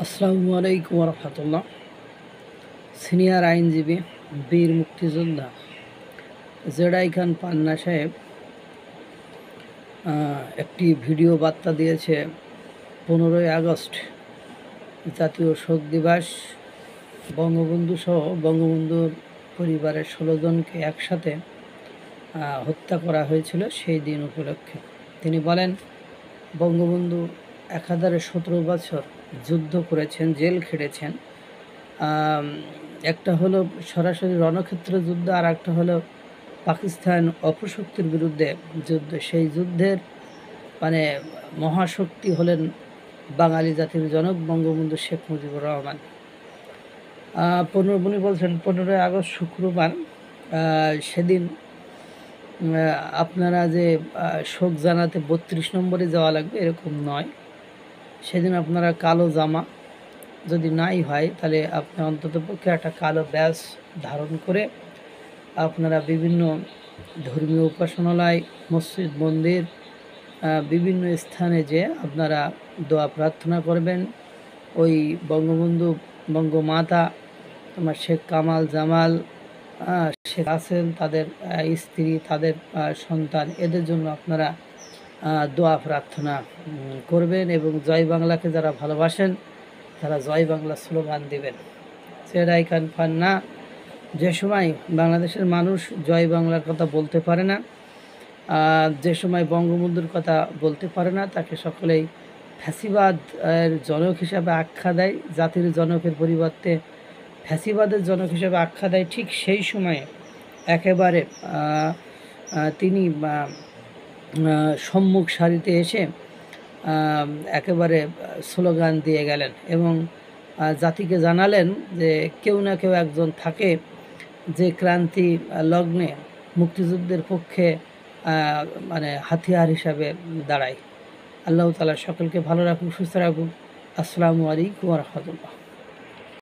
আসসালামু আলাইকুম রহমতুল্লাহ। সিনিয়র আইনজীবী বীর মুক্তিযোদ্ধা জেডাই খান পান্না সাহেব একটি ভিডিও বার্তা দিয়েছে। 15ই আগস্ট জাতীয় শোক দিবস, বঙ্গবন্ধু সহ বঙ্গবন্ধুর পরিবারের 16 জনকে একসাথে হত্যা করা হয়েছিল সেই দিন উপলক্ষে। তিনি বলেন, বঙ্গবন্ধু 1017 বছর যুদ্ধ করেছেন, জেল খেটেছেন। একটা হলো সরাসরি রণক্ষেত্র যুদ্ধ, আর একটা হলো পাকিস্তান অপশক্তির বিরুদ্ধে যুদ্ধ। সেই যুদ্ধের মহাশক্তি হলেন বাঙালি জাতির জনক বঙ্গবন্ধু শেখ মুজিবুর রহমান। উনি বলছেন 15ই আগস্ট শুক্রবার, সেদিন আপনারা যে শোক জানাতে 32 নম্বরে যাওয়া লাগবে এরকম নয়। সেদিন আপনারা কালো জামা, যদি নাই হয় তাহলে আপনি অন্ততপক্ষে একটা কালো ব্যাজ ধারণ করে আপনারা বিভিন্ন ধর্মীয় উপাসনালয়, মসজিদ, মন্দির, বিভিন্ন স্থানে যে আপনারা দোয়া প্রার্থনা করবেন। ওই বঙ্গবন্ধু, বঙ্গমাতা, তোমার শেখ কামাল জামাল, শেখ হাসিন, তাদের স্ত্রী, তাদের সন্তান, এদের জন্য আপনারা দোয়া প্রার্থনা করবেন এবং জয় বাংলাকে যারা ভালোবাসেন তারা জয় বাংলা স্লোগান দেবেন। জেডাই খান পান্না, যে সময় বাংলাদেশের মানুষ জয় বাংলার কথা বলতে পারে না, যে সময় বঙ্গবন্ধুর কথা বলতে পারে না, তাকে সকলেই ফ্যাসিবাদ এর জনক হিসাবে আখ্যা দেয়। জাতির জনকের পরিবর্তে ফ্যাসিবাদের জনক হিসাবে আখ্যা দেয়। ঠিক সেই সময়ে একেবারে তিনি সম্মুখ সারিতে এসে একেবারে স্লোগান দিয়ে গেলেন এবং জাতিকে জানালেন যে কেউ না কেউ একজন থাকে যে ক্রান্তি লগ্নে মুক্তিযুদ্ধের পক্ষে হাতিয়ার হিসাবে দাঁড়ায়। আল্লাহ তাআলা সকলকে ভালো রাখুক, সুস্থ রাখুক। আসসালামু আলাইকুম ওয়া রাহমাতুল্লাহ।